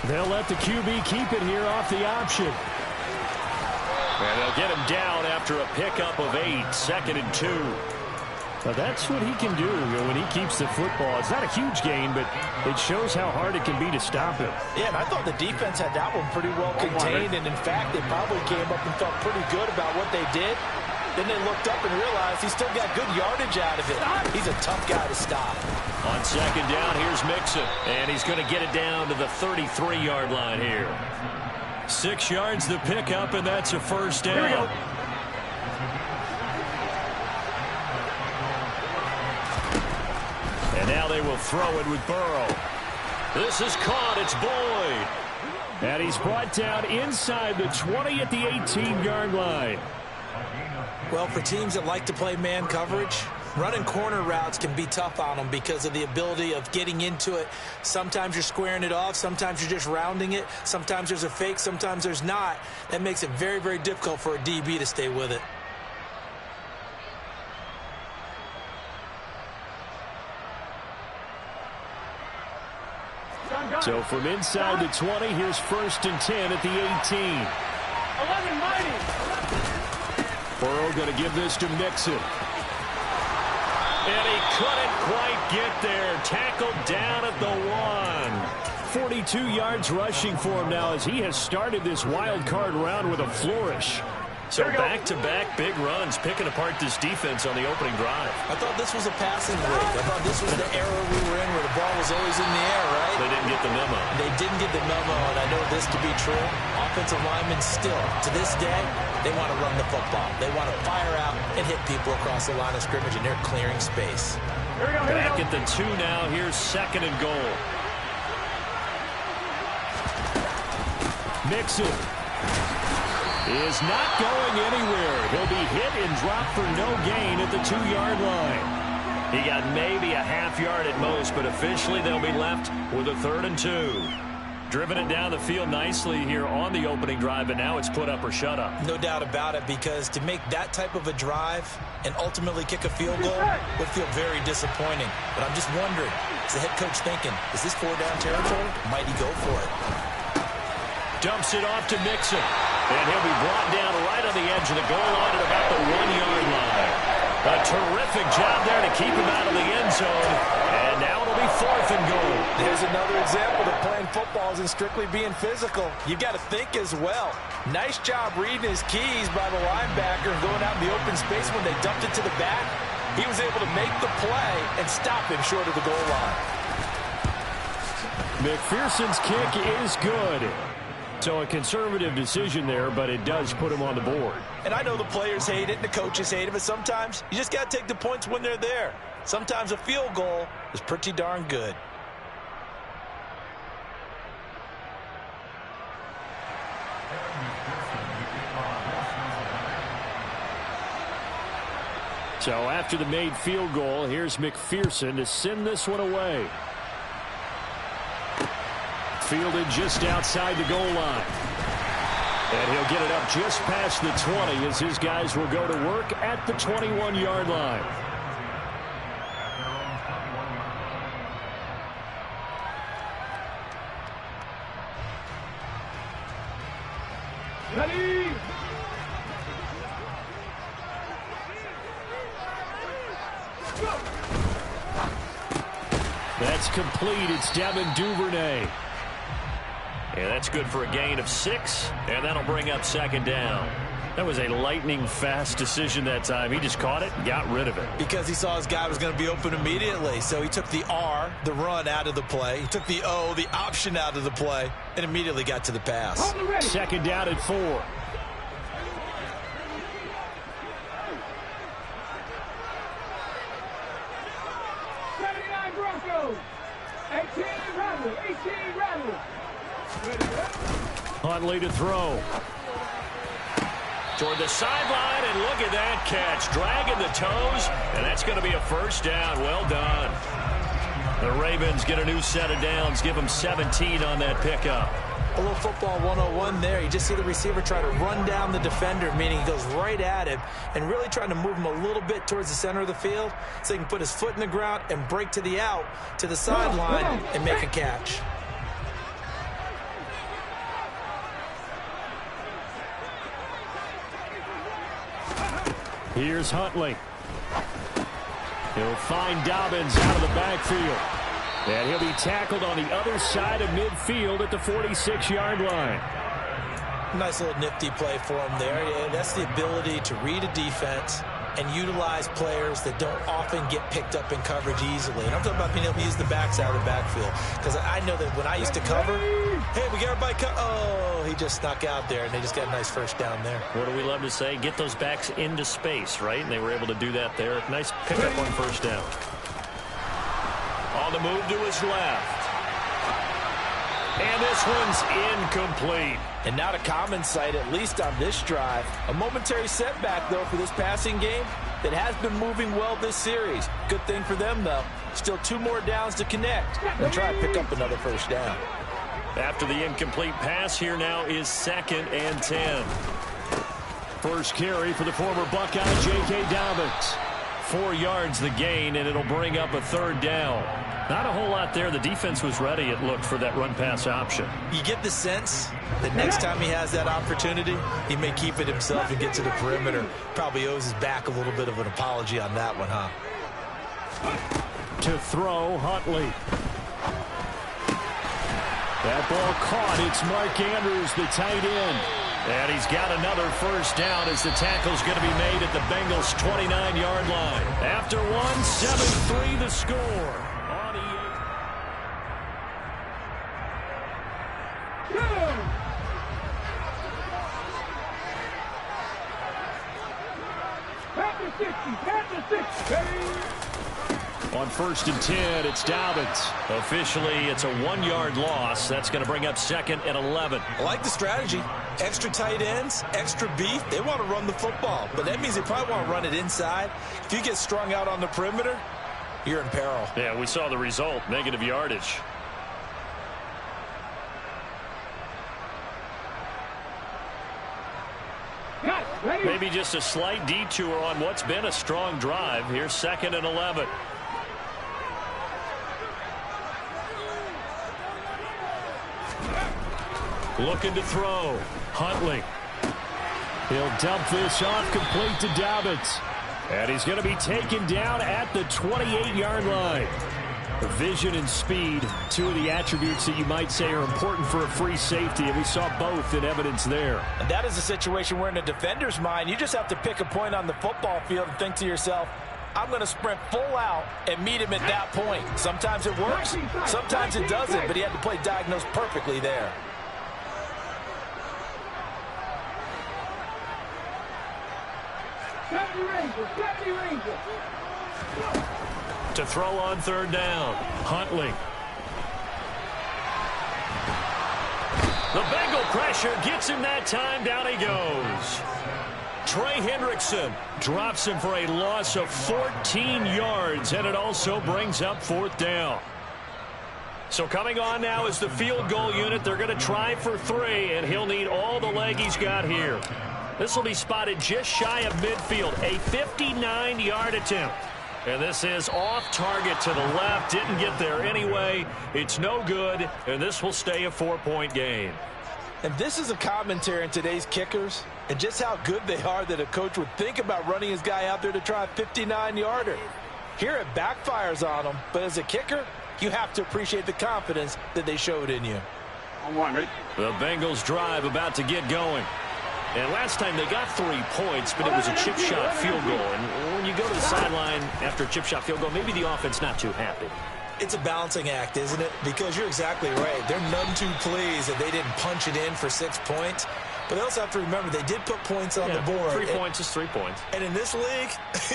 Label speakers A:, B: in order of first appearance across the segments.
A: They'll let the QB keep it here off the option.
B: And they'll get him down after a pickup of 8, 2nd and 2.
A: Well, that's what he can do when he keeps the football. It's not a huge gain, but it shows how hard it can be to stop him.
C: Yeah, and I thought the defense had that one pretty well contained, and in fact, they probably came up and felt pretty good about what they did. Then they looked up and realized he still got good yardage out of it. He's a tough guy to stop.
B: On 2nd down, here's Mixon, and he's going to get it down to the 33-yard line here. 6 yards the pickup, and that's a first down.
A: Here we go.
B: And now they will throw it with Burrow. This is caught. It's Boyd.
A: And he's brought down inside the 20 at the 18-yard line.
C: Well, for teams that like to play man coverage, running corner routes can be tough on them because of the ability of getting into it. Sometimes you're squaring it off. Sometimes you're just rounding it. Sometimes there's a fake. Sometimes there's not. That makes it very, very difficult for a DB to stay with it.
A: So from inside the 20, here's 1st and 10 at the 18.
D: 11 mighty.
A: Burrow going to give this to Mixon.
B: And he couldn't quite get there. Tackled down at the 1.
A: 42 yards rushing for him now as he has started this wild card round with a flourish.
B: So back-to-back big runs, picking apart this defense on the opening drive.
C: I thought this was a passing league. I thought this was the era we were in where the ball was always in the air, right?
B: They didn't get the memo.
C: They didn't get the memo, and I know this to be true. Offensive linemen still, to this day, they want to run the football. They want to fire out and hit people across the line of scrimmage, and they're clearing space.
B: Back at the 2 now. Here's 2nd and goal.
A: Mixon is not going anywhere. He'll be hit and dropped for no gain at the 2-yard line.
B: He got maybe a half yard at most, but officially they'll be left with a 3rd and 2. Driven it down the field nicely here on the opening drive, and now it's put up or shut up.
C: No doubt about it, because to make that type of a drive and ultimately kick a field goal would feel very disappointing. But I'm just wondering, is the head coach thinking, is this 4-down territory? Might he go for it?
B: Dumps it off to Mixon. And he'll be brought down right on the edge of the goal line at about the 1-yard line. A terrific job there to keep him out of the end zone. And now it'll be 4th and goal.
C: There's another example that playing football isn't strictly being physical. You've got to think as well. Nice job reading his keys by the linebacker and going out in the open space when they dumped it to the back. He was able to make the play and stop him short of the goal line.
A: McPherson's kick is good. So a conservative decision there, but it does put him on the board.
C: And I know the players hate it and the coaches hate it, but sometimes you just got to take the points when they're there. Sometimes a field goal is pretty darn good.
A: So after the made field goal, here's McPherson to send this one away. Fielded just outside the goal line. And he'll get it up just past the 20 as his guys will go to work at the 21-yard line.
D: Ready.
A: That's complete. It's Devin Duvernay.
B: And that's good for a gain of 6, and that'll bring up 2nd down. That was a lightning-fast decision that time. He just caught it and got rid of it.
C: Because he saw his guy was going to be open immediately. So he took the R, the run, out of the play. He took the O, the option, out of the play, and immediately got to the pass.
A: 2nd down and 4. Huntley to throw.
B: Toward the sideline, and look at that catch. Dragging the toes, and that's going to be a 1st down. Well done. The Ravens get a new set of downs. Give them 17 on that pickup.
C: A little football 101 there. You just see the receiver try to run down the defender, meaning he goes right at him and really trying to move him a little bit towards the center of the field so he can put his foot in the ground and break to the out, to the sideline, and make a catch.
A: Here's Huntley. He'll find Dobbins out of the backfield. And he'll be tackled on the other side of midfield at the 46-yard line.
C: Nice little nifty play for him there. Yeah, that's the ability to read a defense and utilize players that don't often get picked up in coverage easily. And I'm talking about being able to use the backside of the backfield. Because I know that when I used to cover, hey, we got everybody oh, he just snuck out there, and they just got a nice first down there.
B: What do we love to say? Get those backs into space, right? And they were able to do that there. Nice pickup on first down. On the move to his left. And this one's incomplete.
C: And not a common sight, at least on this drive. A momentary setback, though, for this passing game that has been moving well this series. Good thing for them, though. Still 2 more downs to connect and try to pick up another first down.
B: After the incomplete pass, here now is 2nd and 10.
A: First carry for the former Buckeye, J.K. Dobbins.
B: 4 yards the gain, and it'll bring up a 3rd down. Not a whole lot there. The defense was ready, it looked, for that run-pass option.
C: You get the sense that next time he has that opportunity, he may keep it himself and get to the perimeter. Probably owes his back a little bit of an apology on that one, huh?
A: To throw, Huntley. That ball caught. It's Mark Andrews, the tight end.
B: And he's got another first down as the tackle's going to be made at the Bengals' 29-yard line. After 7-3 the score. On EA.
A: On 1st and 10, it's Dobbins.
B: Officially, it's a 1-yard loss. That's going to bring up 2nd and 11.
C: I like the strategy. Extra tight ends, extra beef. They want to run the football, but that means they probably want to run it inside. If you get strung out on the perimeter, you're in peril.
B: Yeah, we saw the result, negative yardage. Maybe just a slight detour on what's been a strong drive. Here's 2nd and 11.
A: Looking to throw. Huntley. He'll dump this off complete to Dobbins. And he's going to be taken down at the 28-yard line. Vision and speed, 2 of the attributes that you might say are important for a free safety, and we saw both in evidence there.
C: And that is a situation where in a defender's mind, you just have to pick a point on the football field and think to yourself, I'm going to sprint full out and meet him at that point. Sometimes it works, sometimes it doesn't, but he had to play diagnosed perfectly there.
B: To throw on 3rd down.
A: Huntley.
B: The Bengal pressure gets him that time. Down he goes. Trey Hendrickson drops him for a loss of 14 yards, and it also brings up 4th down. So coming on now is the field goal unit. They're going to try for 3, and he'll need all the leg he's got here. This will be spotted just shy of midfield. A 59-yard attempt. And this is off target to the left. Didn't get there anyway. It's no good, and this will stay a 4-point game.
C: And this is a commentary on today's kickers and just how good they are that a coach would think about running his guy out there to try a 59-yarder. Here it backfires on him, but as a kicker, you have to appreciate the confidence that they showed in you.
B: The Bengals drive about to get going. And last time they got 3 points, but it was a chip shot field goal. And when you go to the sideline after a chip shot field goal, maybe the offense not too happy.
C: It's a balancing act, isn't it? Because you're exactly right. They're none too pleased that they didn't punch it in for 6 points. But they also have to remember they did put points on the board.
B: 3 points is 3 points.
C: And in this league,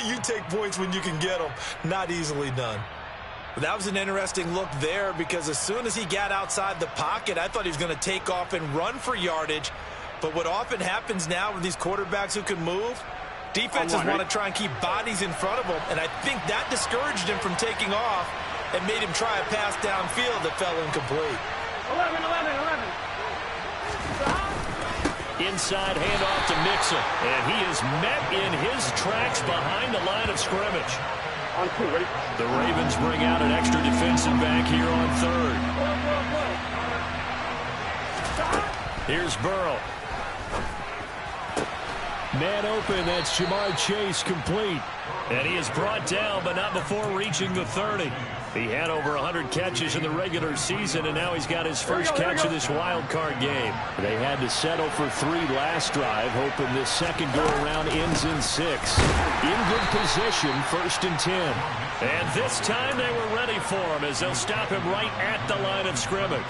C: you take points when you can get them. Not easily done. But that was an interesting look there because as soon as he got outside the pocket, I thought he was going to take off and run for yardage. But what often happens now with these quarterbacks who can move, defenses want to try and keep bodies in front of them. And I think that discouraged him from taking off and made him try a pass downfield that fell incomplete.
D: 11.
B: Inside handoff to Mixon. And he is met in his tracks behind the line of scrimmage.
D: On 2, ready?
B: The Ravens bring out an extra defensive back here on 3rd. Here's Burrow.
A: Man open, that's Ja'Marr Chase complete.
B: And he is brought down, but not before reaching the 30. He had over 100 catches in the regular season, and now he's got his first catch of this wild card game.
A: They had to settle for 3 last drive, hoping this second go-around ends in 6. In good position, 1st and 10.
B: And this time they were ready for him as they'll stop him right at the line of scrimmage.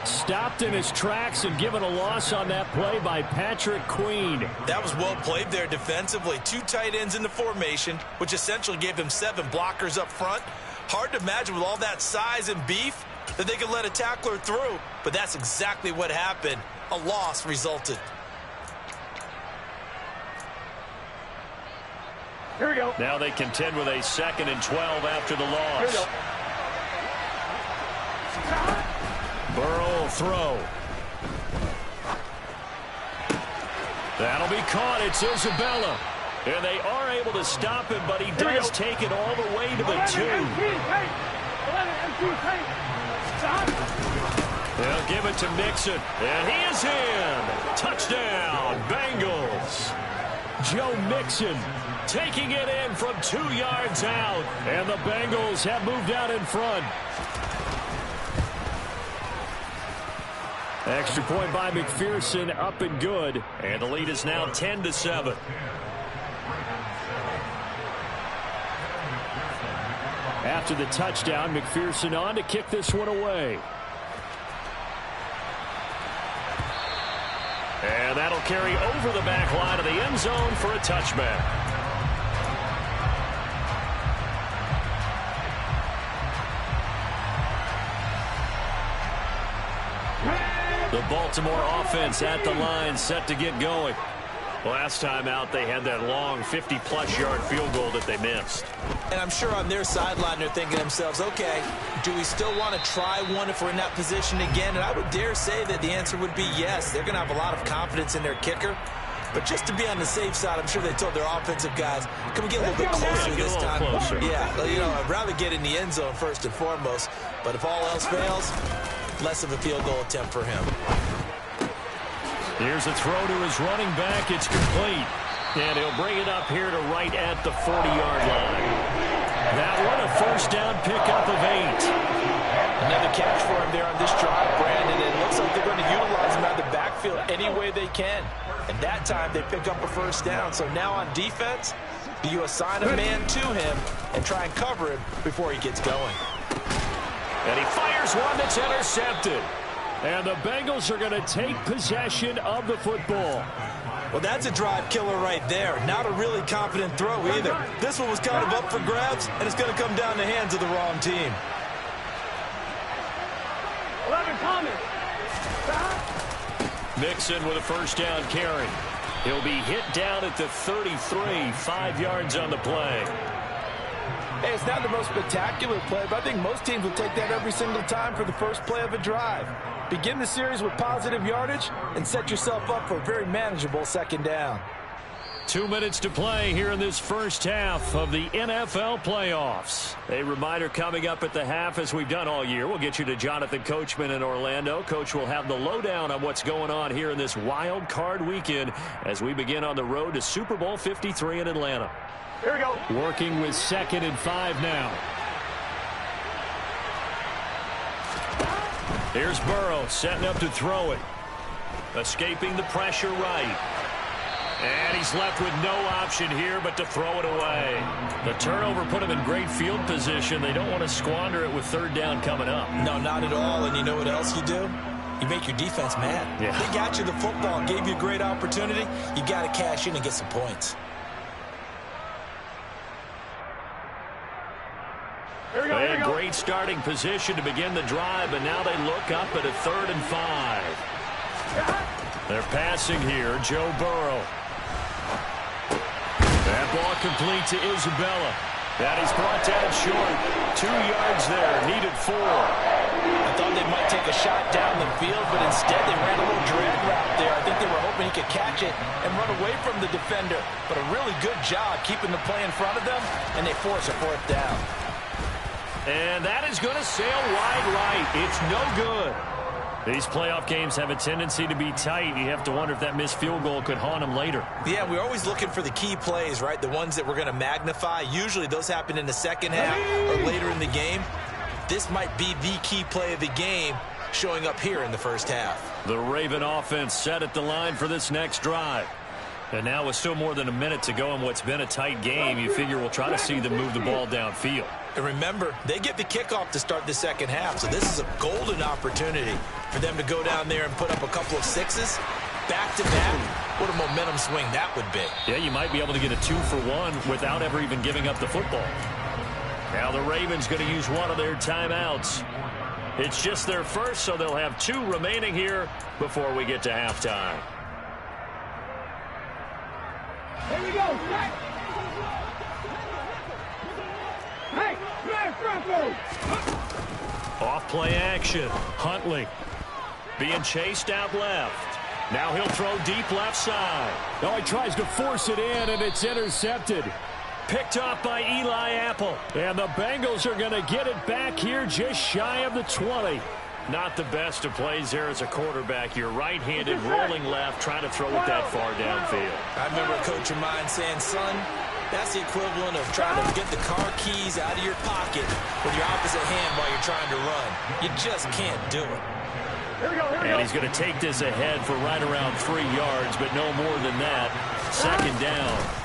A: Stopped in his tracks and given a loss on that play by Patrick Queen.
C: That was well played there defensively. 2 tight ends in the formation, which essentially gave them 7 blockers up front. Hard to imagine with all that size and beef that they could let a tackler through, but that's exactly what happened. A loss resulted.
D: Here we go.
B: Now they contend with a 2nd and 12 after the loss.
D: Here we go.
B: Burrow will throw. That'll be caught. It's Isabella. And they are able to stop him, but he does take it all the way to the 2. They'll give it to Mixon. And he is in. Touchdown, Bengals.
A: Joe Mixon
B: taking it in from 2 yards out.
A: And the Bengals have moved out in front. Extra point by McPherson, up and good.
B: And the lead is now 10-7.
A: After the touchdown, McPherson on to kick this one away.
B: And that'll carry over the back line of the end zone for a touchback. The Baltimore offense at the line, set to get going. Last time out, they had that long 50-plus yard field goal that they missed.
C: And I'm sure on their sideline they're thinking to themselves, okay, do we still want to try one if we're in that position again? And I would dare say that the answer would be yes. They're going to have a lot of confidence in their kicker. But just to be on the safe side, I'm sure they told their offensive guys, can we get a little bit closer this time?
B: Closer.
C: Yeah, you know, I'd rather get in the end zone first and foremost. But if all else fails, less of a field goal attempt for him.
B: Here's a throw to his running back. It's complete. And he'll bring it up here to right at the 40-yard line. That one, a first down pickup of 8.
C: Another catch for him there on this drive, Brandon. It looks like they're going to utilize him out of the backfield any way they can. And that time they pick up a first down. So now on defense, do you assign a man to him and try and cover him before he gets going?
B: And he fires one that's intercepted.
A: And the Bengals are going to take possession of the football.
C: Well, that's a drive killer right there. Not a really confident throw either. This one was kind of up for grabs, and it's going to come down the hands of the wrong team.
D: 11 coming.
B: Mixon with a first down carry. He'll be hit down at the 33, 5 yards on the play.
E: Hey, it's not the most spectacular play, but I think most teams will take that every single time for the first play of a drive. Begin the series with positive yardage and set yourself up for a very manageable second down.
B: 2 minutes to play here in this first half of the NFL playoffs. A reminder coming up at the half, as we've done all year. We'll get you to Jonathan Coachman in Orlando. Coach will have the lowdown on what's going on here in this wild card weekend as we begin on the road to Super Bowl 53 in Atlanta.
D: Here we go.
A: Working with 2nd and 5 now.
B: Here's Burrow setting up to throw it. Escaping the pressure right. And he's left with no option here but to throw it away. The turnover put him in great field position. They don't want to squander it with 3rd down coming up.
C: No, not at all. And you know what else you do? You make your defense mad.
B: Yeah.
C: They got you the football, gave you a great opportunity. You got to cash in and get some points.
B: They had great starting position to begin the drive, but now they look up at a 3rd and 5. They're passing here, Joe Burrow. That ball complete to Isabella. That is brought down short. 2 yards there, needed 4.
C: I thought they might take a shot down the field, but instead they ran a little drag route there. I think they were hoping he could catch it and run away from the defender. But a really good job keeping the play in front of them, and they force a 4th down.
B: And that is going to sail wide right. It's no good. These playoff games have a tendency to be tight. You have to wonder if that missed field goal could haunt them later.
C: Yeah, we're always looking for the key plays, right? The ones that we're going to magnify. Usually those happen in the second half or later in the game. This might be the key play of the game showing up here in the first half.
B: The Raven offense set at the line for this next drive. And now with still more than a minute to go in what's been a tight game, you figure we'll try to see them move the ball downfield.
C: And remember, they get the kickoff to start the second half, so this is a golden opportunity for them to go down there and put up a couple of sixes back-to-back. What a momentum swing that would be.
B: Yeah, you might be able to get a 2-for-1 without ever even giving up the football. Now the Ravens going to use one of their timeouts. It's just their first, so they'll have 2 remaining here before we get to halftime.
D: Here we go. Hey,
B: Off play action. Huntley being chased out left. Now he'll throw deep left side.
A: Oh, he tries to force it in, and it's intercepted.
B: Picked off by Eli Apple.
A: And the Bengals are going to get it back here just shy of the 20.
B: Not the best of plays there as a quarterback. You're right-handed, rolling left, trying to throw it that far downfield.
C: I remember a coach of mine saying, son, that's the equivalent of trying to get the car keys out of your pocket with your opposite hand while you're trying to run. You just can't do it.
B: And he's going to take this ahead for right around 3 yards, but no more than that. Second down.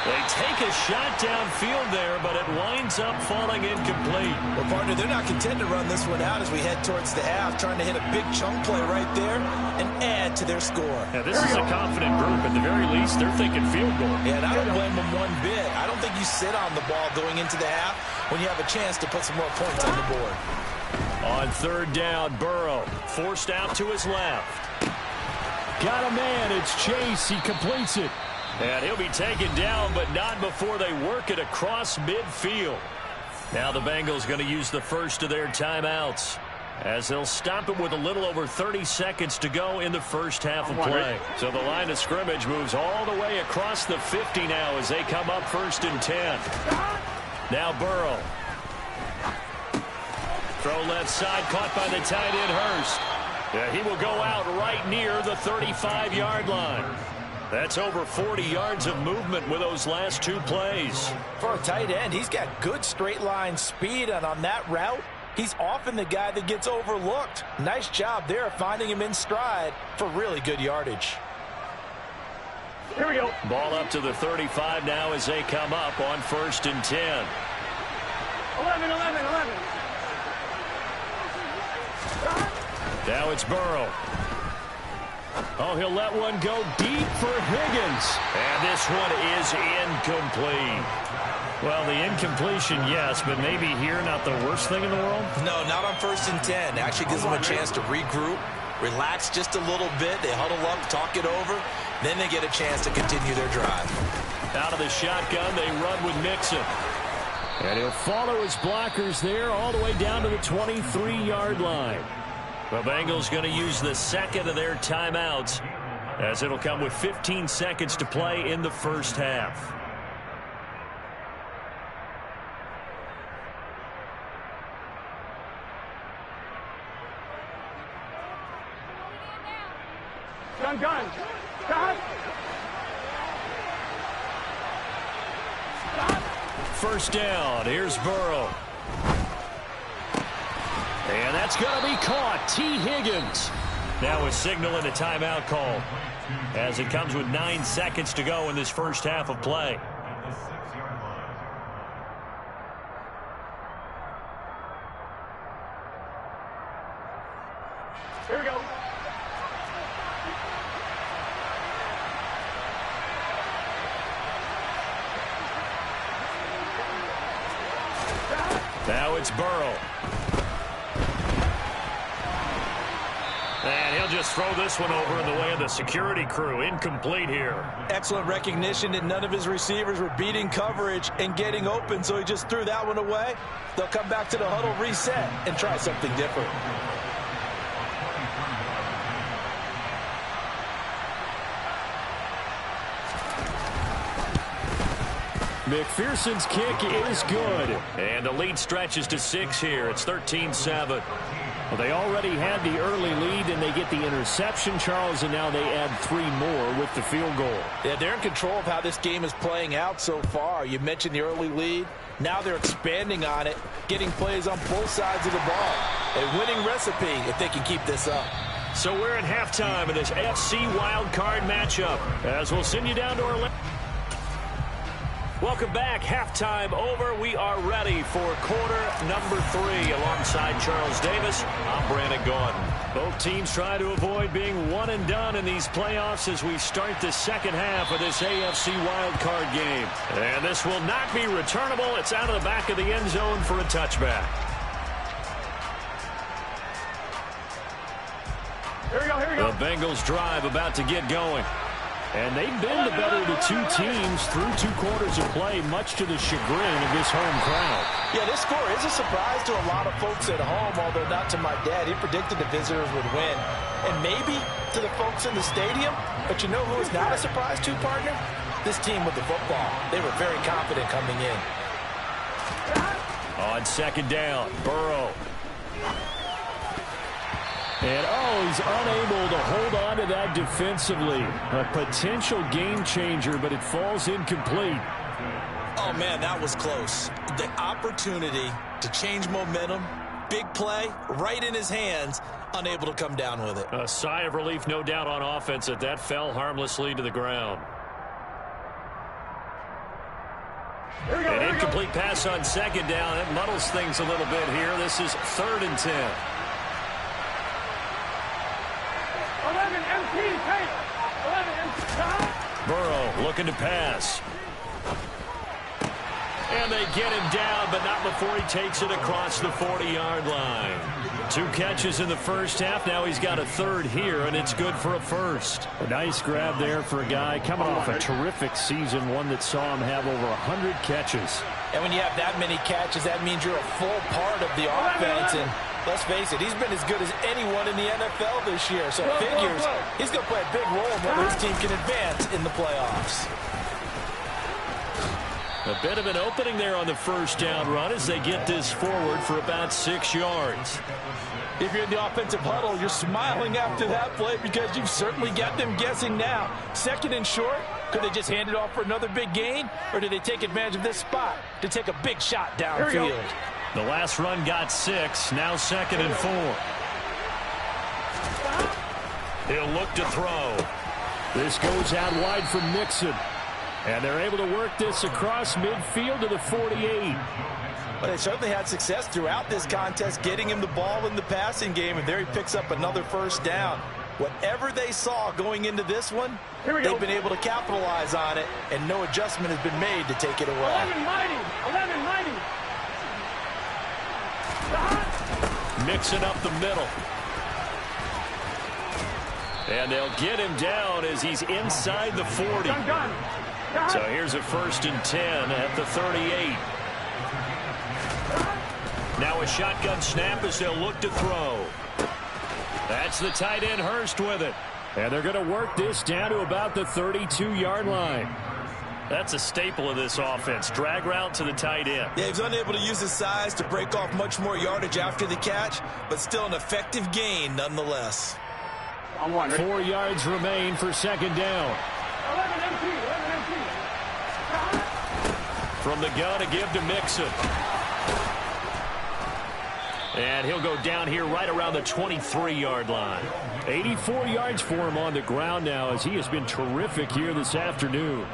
B: They take a shot downfield there, but it winds up falling incomplete.
C: Well, partner, they're not content to run this one out as we head towards the half, trying to hit a big chunk play right there and add to their score.
B: Now, this is a confident group. At the very least, they're thinking field goal.
C: Yeah, and I don't blame them one bit. I don't think you sit on the ball going into the half when you have a chance to put some more points on the board.
B: On third down, Burrow forced out to his left.
A: Got a man. It's Chase. He completes it.
B: And he'll be taken down, but not before they work it across midfield. Now the Bengals going to use the first of their timeouts as they'll stop it with a little over 30 seconds to go in the first half of play. So the line of scrimmage moves all the way across the 50 now as they come up 1st and 10. Now Burrow. Throw left side, caught by the tight end Hurst. Yeah, he will go out right near the 35-yard line. That's over 40 yards of movement with those last 2 plays.
E: For a tight end, he's got good straight line speed, and on that route, he's often the guy that gets overlooked. Nice job there of finding him in stride for really good yardage.
D: Here we go.
B: Ball up to the 35 now as they come up on 1st and 10.
D: 11.
B: Now it's Burrow. Oh, he'll let one go deep for Higgins. And this one is incomplete. Well, the incompletion, yes, but maybe here not the worst thing in the world?
C: No, not on 1st and 10. Actually gives them a chance to regroup, relax just a little bit. They huddle up, talk it over. Then they get a chance to continue their drive.
B: Out of the shotgun, they run with Mixon.
A: And he'll follow his blockers there all the way down to the 23-yard line.
B: The Bengals going to use the second of their timeouts as it'll come with 15 seconds to play in the first half.
D: Gun. Stop.
B: First down. Here's Burrow. And that's going to be caught. T. Higgins. Now a signal and a timeout call as it comes with 9 seconds to go in this first half of play.
D: Here we go.
B: Now it's Burrow. And he'll just throw this one over in the way of the security crew. Incomplete here.
E: Excellent recognition that none of his receivers were beating coverage and getting open, so he just threw that one away. They'll come back to the huddle, reset, and try something different.
A: McPherson's kick is good.
B: And the lead stretches to 6 here. It's 13-7.
A: Well, they already had the early lead, and they get the interception, Charles, and now they add 3 more with the field goal.
E: Yeah, they're in control of how this game is playing out so far. You mentioned the early lead. Now they're expanding on it, getting plays on both sides of the ball. A winning recipe if they can keep this up.
B: So we're at halftime of this AFC wildcard matchup, as we'll send you down to Orlando. Welcome back. Halftime over. We are ready for quarter number 3. Alongside Charles Davis, I'm Brandon Gaudin.
A: Both teams try to avoid being one and done in these playoffs as we start the second half of this AFC wildcard game.
B: And this will not be returnable. It's out of the back of the end zone for a touchback.
D: Here we go, here we go.
A: The Bengals drive about to get going. And they've been the better of the 2 teams through 2 quarters of play, much to the chagrin of this home crowd.
E: Yeah, this score is a surprise to a lot of folks at home, although not to my dad. He predicted the visitors would win. And maybe to the folks in the stadium. But you know who is not a surprise to, partner? This team with the football. They were very confident coming in.
A: On second down, Burrow. And, he's unable to hold on to that defensively. A potential game changer, but it falls incomplete.
C: Oh, man, that was close. The opportunity to change momentum, big play, right in his hands, unable to come down with it.
B: A sigh of relief, no doubt, on offense that fell harmlessly to the ground. An incomplete pass on second down. It muddles things a little bit here. This is 3rd and 10.
D: 11 MT, take. 11 MT.
B: Burrow looking to pass. And they get him down, but not before he takes it across the 40-yard line. 2 catches in the first half. Now he's got a 3rd here, and it's good for a first.
A: A nice grab there for a guy coming off a terrific season, one that saw him have over 100 catches.
E: And when you have that many catches, that means you're a full part of the offense. And let's face it, he's been as good as anyone in the NFL this year. So it figures he's going to play a big role in whether his team can advance in the playoffs.
B: A bit of an opening there on the first down run as they get this forward for about 6 yards.
E: If you're in the offensive huddle, you're smiling after that play because you've certainly got them guessing now. 2nd and short, could they just hand it off for another big gain? Or did they take advantage of this spot to take a big shot downfield?
B: The last run got 6, now 2nd and 4. He'll look to throw.
A: This goes out wide for Mixon. And they're able to work this across midfield to the 48.
E: But they certainly had success throughout this contest, getting him the ball in the passing game, and there he picks up another first down. Whatever they saw going into this one, they've been able to capitalize on it, and no adjustment has been made to take it away.
D: 11-90.
B: Mixing up the middle. And they'll get him down as he's inside the 40. So here's a 1st and 10 at the 38. Now a shotgun snap as they'll look to throw. That's the tight end Hurst with it.
A: And they're going to work this down to about the 32-yard line.
B: That's a staple of this offense. Drag route to the tight end.
E: Yeah, he's unable to use his size to break off much more yardage after the catch, but still an effective gain nonetheless.
A: 4 yards remain for 2nd down.
D: 11 MT.
B: From the gun to give to Mixon. And he'll go down here right around the 23-yard line.
A: 84 yards for him on the ground now as he has been terrific here this afternoon.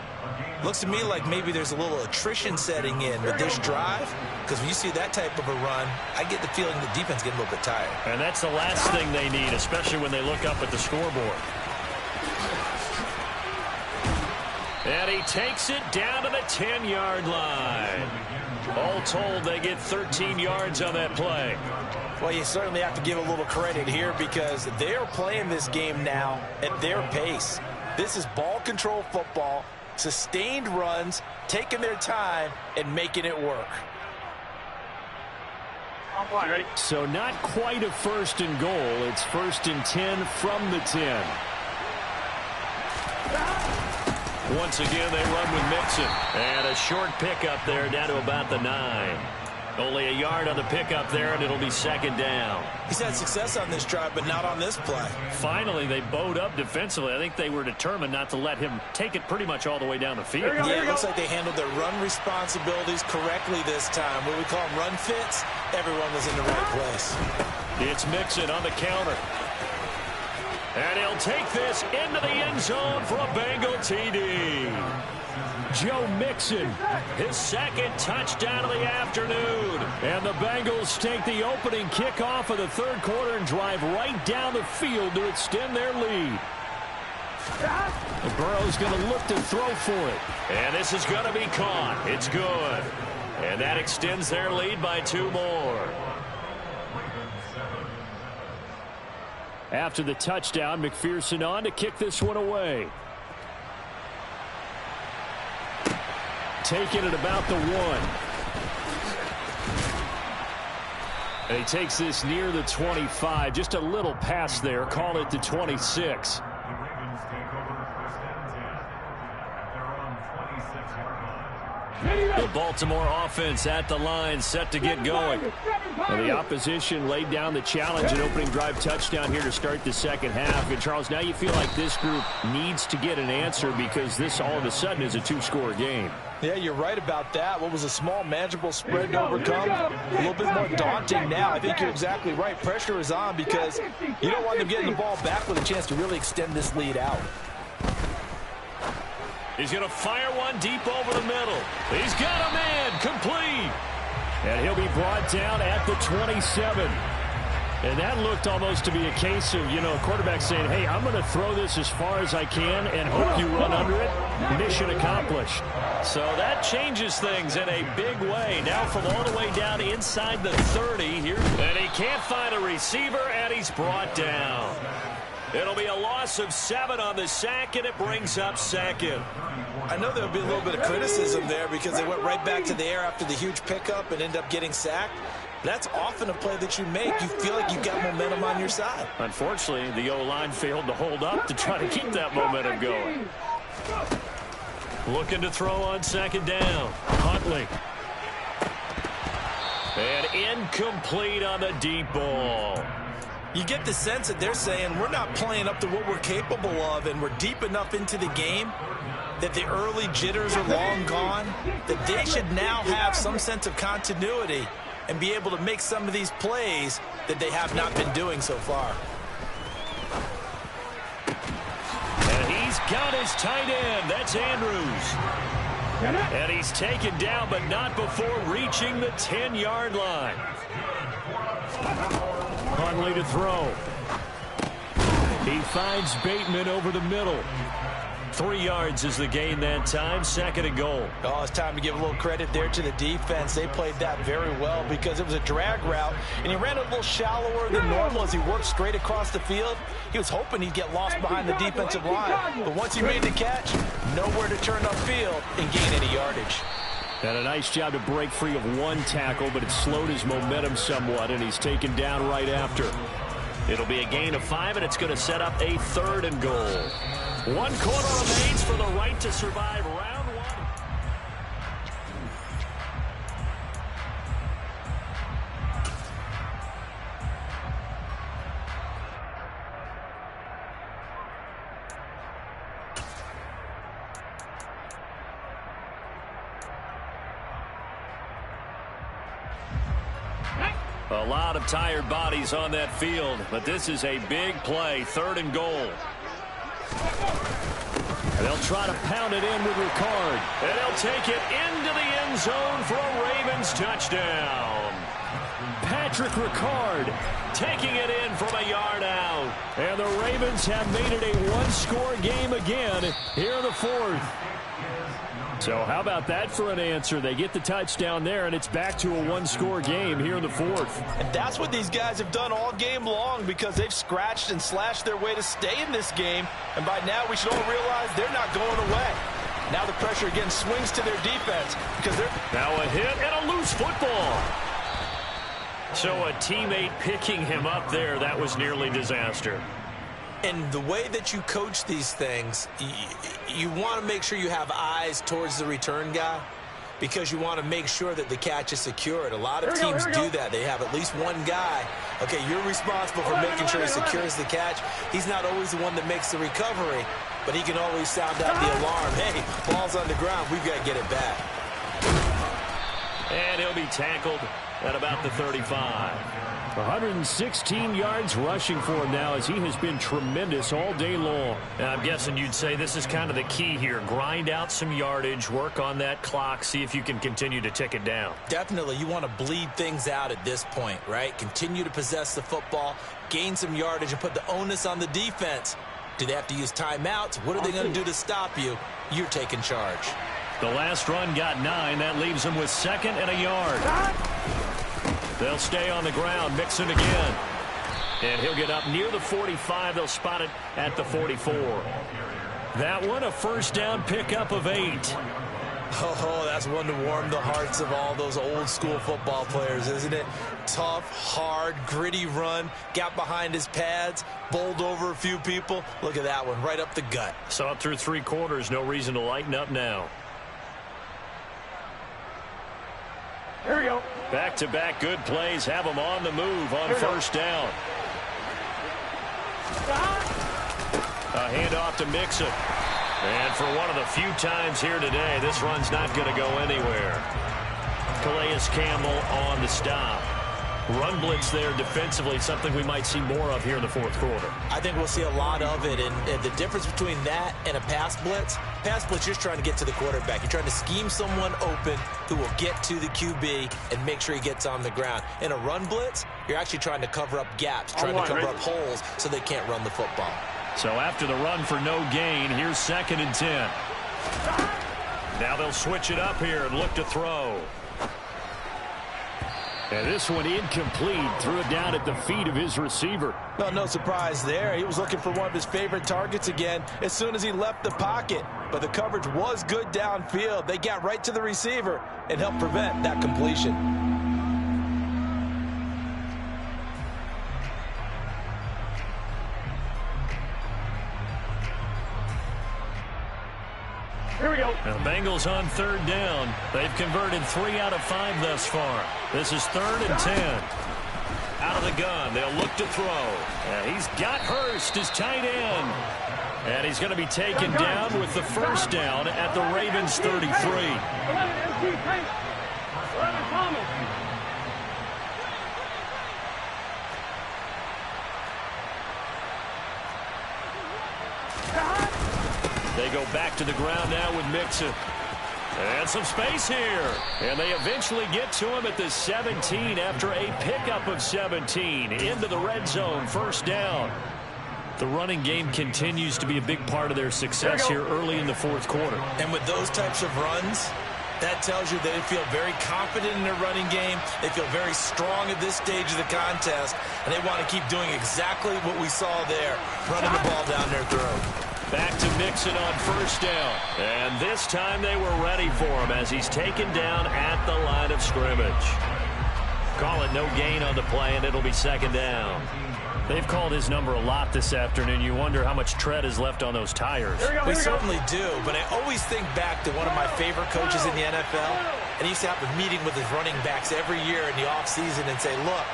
C: Looks to me like maybe there's a little attrition setting in with this drive, because when you see that type of a run, I get the feeling the defense getting a little bit tired.
B: And that's the last thing they need, especially when they look up at the scoreboard. And he takes it down to the 10-yard line. All told, they get 13 yards on that play.
E: Well, you certainly have to give a little credit here because they're playing this game now at their pace. This is ball control football, sustained runs, taking their time, and making it work.
D: Ready?
A: So not quite a 1st and goal. It's 1st and 10 from the 10.
B: Once again, they run with Mixon. And a short pickup there down to about the 9. Only a yard on the pickup there, and it'll be second down.
C: He's had success on this drive, but not on this play.
A: Finally, they bowed up defensively. I think they were determined not to let him take it pretty much all the way down the field.
C: Yeah, it looks like they handled their run responsibilities correctly this time. What we call them run fits, everyone was in the right place.
B: It's Mixon on the counter. And he'll take this into the end zone for a Bengal TD.
A: Joe Mixon,
B: His second touchdown of the afternoon.
A: and the Bengals take the opening kickoff of the third quarter and drive right down the field to extend their lead. Burrow's going to look to throw for it.
B: And this is going to be caught. It's good. And that extends their lead by 2 more.
A: After the touchdown, McPherson on to kick this one away. Taking it about the 1. And he takes this near the 25. Just a little pass there. Call it the 26.
B: The Baltimore offense at the line, set to get going.
A: And the opposition laid down the challenge, an opening drive touchdown here to start the second half. And, Charles, now you feel like this group needs to get an answer because this all of a sudden is a 2-score game.
E: Yeah, you're right about that. What was a small, manageable spread to overcome, a little bit more daunting now. I think you're exactly right. Pressure is on because you don't want them getting the ball back with a chance to really extend this lead out.
B: He's going to fire one deep over the middle. He's got a man complete.
A: And he'll be brought down at the 27. And that looked almost to be a case of, a quarterback saying, hey, I'm going to throw this as far as I can and hope you run under it. Mission accomplished.
B: So that changes things in a big way. Now from all the way down inside the 30 here. And he can't find a receiver, and he's brought down. It'll be a loss of 7 on the sack, and it brings up second.
C: I know there'll be a little bit of criticism there because they went right back to the air after the huge pickup and ended up getting sacked. That's often a play that you make. You feel like you've got momentum on your side.
B: Unfortunately, the O-line failed to hold up to try to keep that momentum going. Looking to throw on second down.
A: Huntley.
B: And incomplete on the deep ball.
C: You get the sense that they're saying we're not playing up to what we're capable of, and we're deep enough into the game that the early jitters are long gone, that they should now have some sense of continuity and be able to make some of these plays that they have not been doing so far.
B: And he's got his tight end. That's Andrews. And he's taken down, but not before reaching the 10-yard line.
A: Huntley to throw. He finds Bateman over the middle.
B: 3 yards is the gain that time. Second and goal.
E: Oh, it's time to give a little credit there to the defense. They played that very well because it was a drag route, and he ran a little shallower than normal as he worked straight across the field. He was hoping he'd get lost behind the defensive line, but once he made the catch, nowhere to turn upfield and gain any yardage.
A: And a nice job to break free of 1 tackle, but it slowed his momentum somewhat, and he's taken down right after.
B: It'll be a gain of 5, and it's going to set up a 3rd and goal. 1 quarter remains for the right to survive round 1. A lot of tired bodies on that field, but this is a big play. 3rd and goal.
A: And they'll try to pound it in with Ricard.
B: And he'll take it into the end zone for a Ravens touchdown.
A: Patrick Ricard
B: Taking it in from a yard out.
A: And the Ravens have made it a 1-score game again here in the 4th. So how about that for an answer? They get the touchdown there, and it's back to a 1-score game here in the 4th.
E: And that's what these guys have done all game long because they've scratched and slashed their way to stay in this game. And by now we should all realize they're not going away. Now the pressure again swings to their defense because they're...
B: Now a hit and a loose football. So a teammate picking him up there, that was nearly disaster.
C: And the way that you coach these things, you want to make sure you have eyes towards the return guy because you want to make sure that the catch is secured. A lot of teams do that. They have at least one guy. Okay, you're responsible for making sure he secures the catch. He's not always the one that makes the recovery, but he can always sound out the alarm. Hey, ball's on the ground. We've got to get it back.
B: And he'll be tackled at about the 35.
A: 116 yards rushing for him now as he has been tremendous all day long.
B: Now, I'm guessing you'd say this is kind of the key here. Grind out some yardage, work on that clock, see if you can continue to tick it down.
C: Definitely, you want to bleed things out at this point, right? Continue to possess the football, gain some yardage, and put the onus on the defense. Do they have to use timeouts? What are they going to do to stop you? You're taking charge.
B: The last run got 9. That leaves them with 2nd and a yard. They'll stay on the ground. Mixon again. And he'll get up near the 45. They'll spot it at the 44. That one, a first down pickup of 8.
C: Oh, that's one to warm the hearts of all those old school football players, isn't it? Tough, hard, gritty run. Got behind his pads, bowled over a few people. Look at that one, right up the gut.
B: Saw it through 3 quarters. No reason to lighten up now.
D: Here we go.
B: Back-to-back good plays have them on the move on first down. A handoff to Mixon. And for one of the few times here today, this run's not going to go anywhere. Calais Campbell on the stop. Run blitz there defensively, something we might see more of here in the 4th quarter.
C: I think we'll see a lot of it, and the difference between that and a pass blitz, you're just trying to get to the quarterback. You're trying to scheme someone open who will get to the QB and make sure he gets on the ground. In a run blitz, you're actually trying to cover up gaps, trying to cover up holes so they can't run the football.
B: So after the run for no gain, here's 2nd and 10. Now they'll switch it up here and look to throw.
A: And this one incomplete. Threw it down at the feet of his receiver.
E: Well, no surprise there. He was looking for one of his favorite targets again as soon as he left the pocket. But the coverage was good downfield. They got right to the receiver and helped prevent that completion.
D: Here we go.
B: Now, Bengals on 3rd down. They've converted 3 out of 5 thus far. This is 3rd and 10. Out of the gun. They'll look to throw. And he's got Hurst, his tight end. And he's going to be taken down with the first down at the Ravens 33.
D: 11 MT Tate. 11 Thomas.
B: They go back to the ground now with Mixon. And some space here. And they eventually get to him at the 17 after a pickup of 17. Into the red zone, first down. The running game continues to be a big part of their success here early in the 4th quarter.
C: And with those types of runs, that tells you they feel very confident in their running game. They feel very strong at this stage of the contest. And they want to keep doing exactly what we saw there, running the ball down their throat.
B: Back to Mixon on first down. And this time they were ready for him as he's taken down at the line of scrimmage. Call it no gain on the play, and it'll be 2nd down. They've called his number a lot this afternoon. You wonder how much tread is left on those tires.
C: We certainly do, but I always think back to one of my favorite coaches in the NFL, and he used to have a meeting with his running backs every year in the offseason and say, look,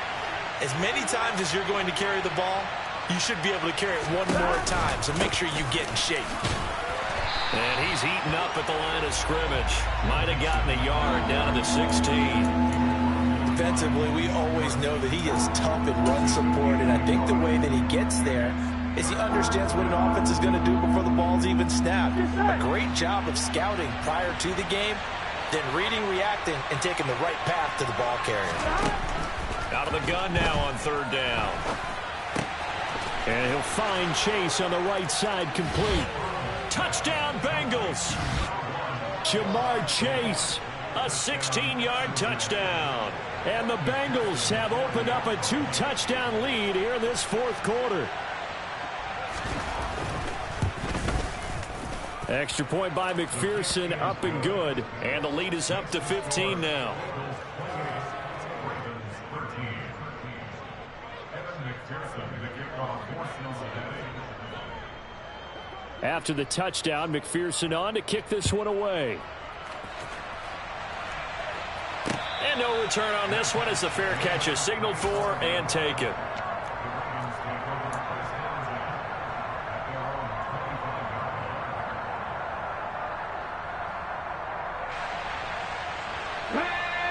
C: as many times as you're going to carry the ball, you should be able to carry it one more time, so make sure you get in shape.
B: And he's heating up at the line of scrimmage. Might have gotten a yard down to the 16.
C: Defensively, we always know that he is tough in run support, and I think the way that he gets there is he understands what an offense is going to do before the ball's even snapped. A great job of scouting prior to the game, then reading, reacting, and taking the right path to the ball carrier.
B: Out of the gun now on 3rd down.
A: And he'll find Chase on the right side, complete.
B: Touchdown, Bengals.
A: Jamar Chase.
B: A 16-yard touchdown.
A: And the Bengals have opened up a 2-touchdown lead here in this 4th quarter. Extra point by McPherson, up and good.
B: And the lead is up to 15 now.
A: After the touchdown, McPherson on to kick this one away.
B: And no return on this one as the fair catch is signaled for and taken.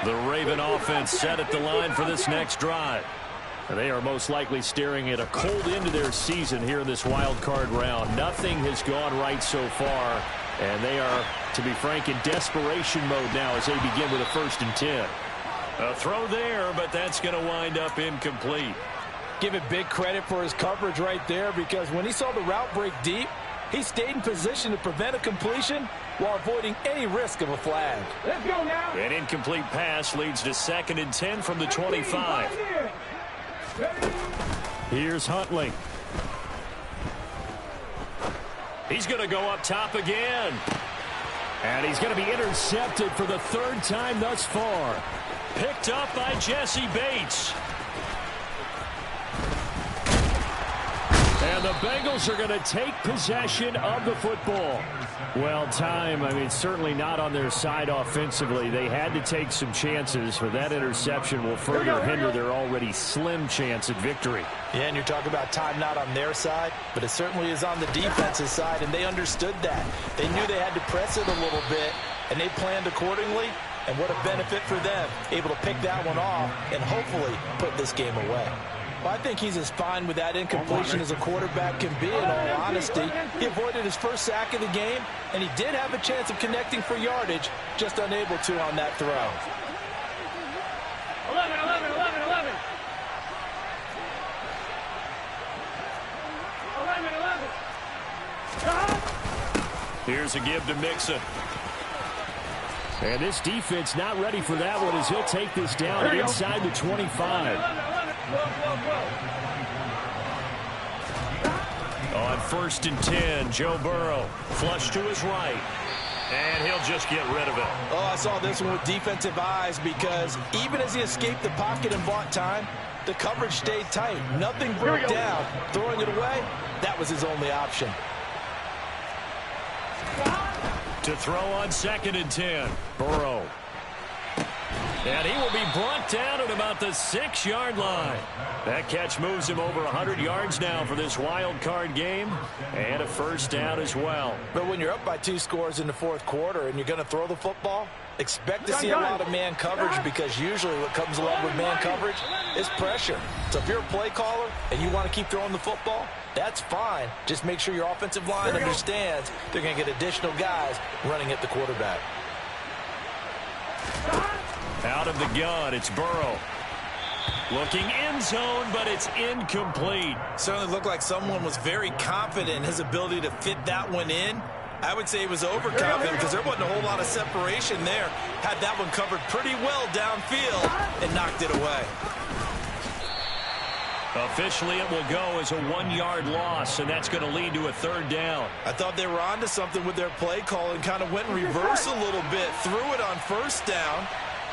B: The Raven offense set at the line for this next drive. They are most likely staring at a cold end to their season here in this wild card round. Nothing has gone right so far, and they are, to be frank, in desperation mode now as they begin with a 1st and 10. A throw there, but that's going to wind up incomplete.
E: Give it big credit for his coverage right there, because when he saw the route break deep, he stayed in position to prevent a completion while avoiding any risk of a flag.
D: Let's go now.
B: An incomplete pass leads to 2nd and 10 from the 25.
A: Here's Huntley.
B: He's going to go up top again.
A: And he's going to be intercepted for the 3rd time thus far.
B: Picked up by Jesse Bates.
A: And the Bengals are going to take possession of the football. Well, time, certainly not on their side offensively. They had to take some chances, but that interception will further hinder their already slim chance at victory.
E: Yeah, and you're talking about time not on their side, but it certainly is on the defensive side, and they understood that. They knew they had to press it a little bit, and they planned accordingly, and what a benefit for them, able to pick that one off and hopefully put this game away. Well, I think he's as fine with that incompletion as a quarterback can be, in all honesty. He avoided his 1st sack of the game, and he did have a chance of connecting for yardage, just unable to on that throw.
D: 11, 11, 11, 11. 11, 11.
B: Here's a give to Mixon.
A: And this defense not ready for that one as he'll take this down inside the 25.
B: On 1st and 10, Joe Burrow flush to his right. And he'll just get rid of it.
E: Oh, I saw this one with defensive eyes, because even as he escaped the pocket and bought time, the coverage stayed tight. Nothing broke down. Throwing it away, that was his only option.
B: To throw on 2nd and 10, Burrow. And he will be brought down at about the 6-yard line. That catch moves him over 100 yards now for this wild card game, and a 1st down as well.
E: But when you're up by 2 scores in the 4th quarter and you're going to throw the football, expect to see a lot of man coverage, because usually what comes along with man coverage is pressure. So if you're a play caller and you want to keep throwing the football, that's fine. Just make sure your offensive line understands they're going to get additional guys running at the quarterback.
B: Out of the gun, it's Burrow. Looking end zone, but it's incomplete.
C: Certainly looked like someone was very confident in his ability to fit that one in. I would say he was overconfident, because there wasn't a whole lot of separation there. Had that one covered pretty well downfield and knocked it away.
B: Officially, it will go as a 1-yard loss, and that's going to lead to a 3rd down.
C: I thought they were onto something with their play call and kind of went in reverse a little bit. Threw it on 1st down,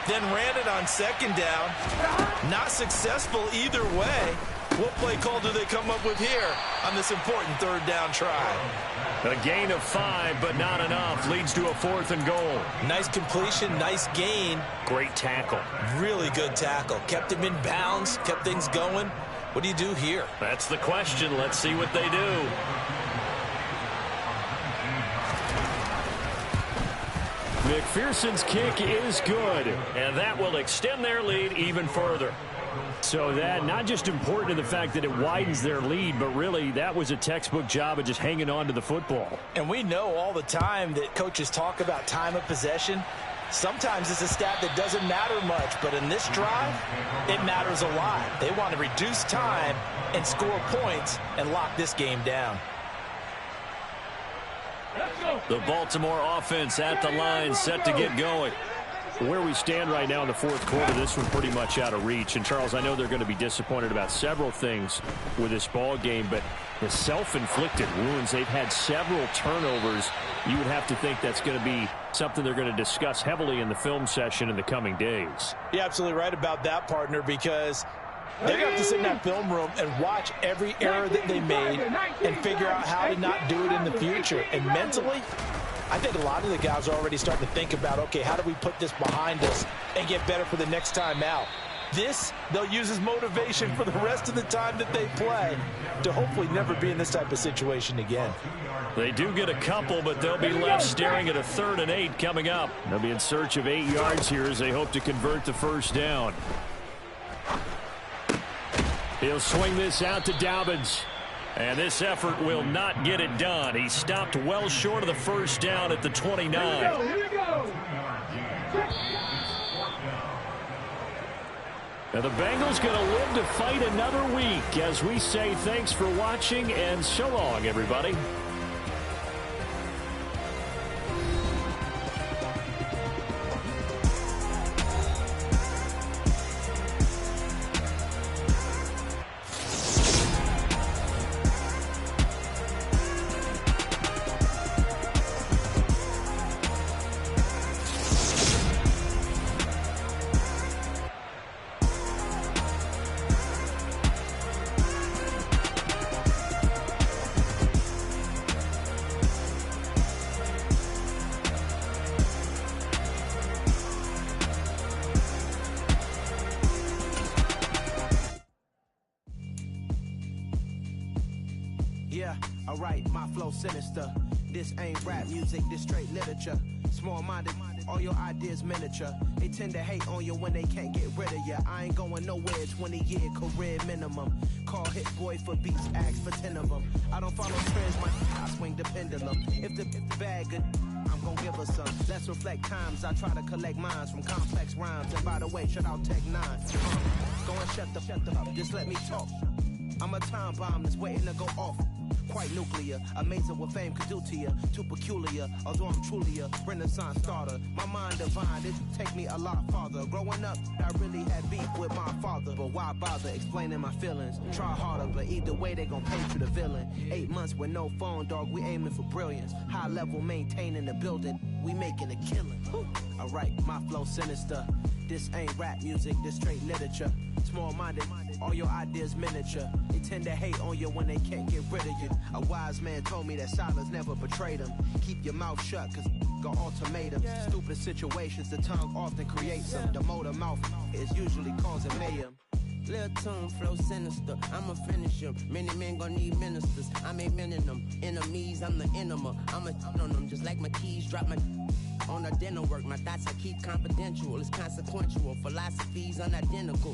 C: then ran it on 2nd down. Not successful either way. What play call do they come up with here on this important 3rd down try?
B: A gain of 5, but not enough. Leads to a 4th and goal.
C: Nice completion, nice gain.
B: Great tackle.
C: Really good tackle. Kept him in bounds, kept things going. What do you do here?
B: That's the question. Let's see what they do.
A: McPherson's kick is good.
B: And that will extend their lead even further.
A: So that not just important in the fact that it widens their lead, but really that was a textbook job of just hanging on to the football.
E: And we know all the time that coaches talk about time of possession. Sometimes it's a stat that doesn't matter much, but in this drive, it matters a lot. They want to reduce time and score points and lock this game down.
B: The Baltimore offense at the line, set to get going.
A: Where we stand right now in the 4th quarter, this one pretty much out of reach. And, Charles, I know they're going to be disappointed about several things with this ball game, but the self-inflicted wounds, they've had several turnovers. You would have to think that's going to be something they're going to discuss heavily in the film session in the coming days.
E: You're absolutely right about that, partner, because They're going to have to sit in that film room and watch every error that they made and figure out how to not do it in the future. And mentally, I think a lot of the guys are already starting to think about, okay, how do we put this behind us and get better for the next time out? This, they'll use as motivation for the rest of the time that they play to hopefully never be in this type of situation again.
B: They do get a couple, but they'll be left staring at a 3rd and 8 coming up. They'll be in search of 8 yards here as they hope to convert the first down. He'll swing this out to Dobbins. And this effort will not get it done. He stopped well short of the first down at the 29.
D: Here we go.
A: Now the Bengals going to live to fight another week as we say thanks for watching and so long, everybody.
F: Yeah, alright, my flow sinister. This ain't rap music, this straight literature. Small-minded, all your ideas miniature. They tend to hate on you when they can't get rid of you. I ain't going nowhere, 20-year career minimum. Call Hit Boy for beats, ask for 10 of them. I don't follow trends, I swing the pendulum. If the bag good, I'm gonna give her some. Let's reflect times, I try to collect minds from complex rhymes. And by the way, shout out Tech 9. Go and shut the up, just let me talk. I'm a time bomb that's waiting to go off. Quite nuclear, amazing what fame could do to you. Too peculiar, although I'm truly a Renaissance starter. My mind divine, it take me a lot farther. Growing up, I really had beef with my father. But why bother explaining my feelings? Try harder, but either way they gon' pay for the villain. 8 months with no phone, dog, we aiming for brilliance. High level maintaining the building, we making a killing. Alright, my flow sinister. This ain't rap music, this straight literature. Small-minded, all your ideas miniature. They tend to hate on you when they can't get rid of you. A wise man told me that silence never betrayed him. Keep your mouth shut, cause got ultimatums. Stupid situations, the tongue often creates them. The motor mouth is usually causing mayhem.
G: Lil' tune, flow sinister, I'ma finish him. Many men gon' need ministers, I'm a men in them. Enemies, I'm the enema. I'm on them, just like my keys, drop my on a dinner work. My thoughts I keep confidential, it's consequential. Philosophies unidentical.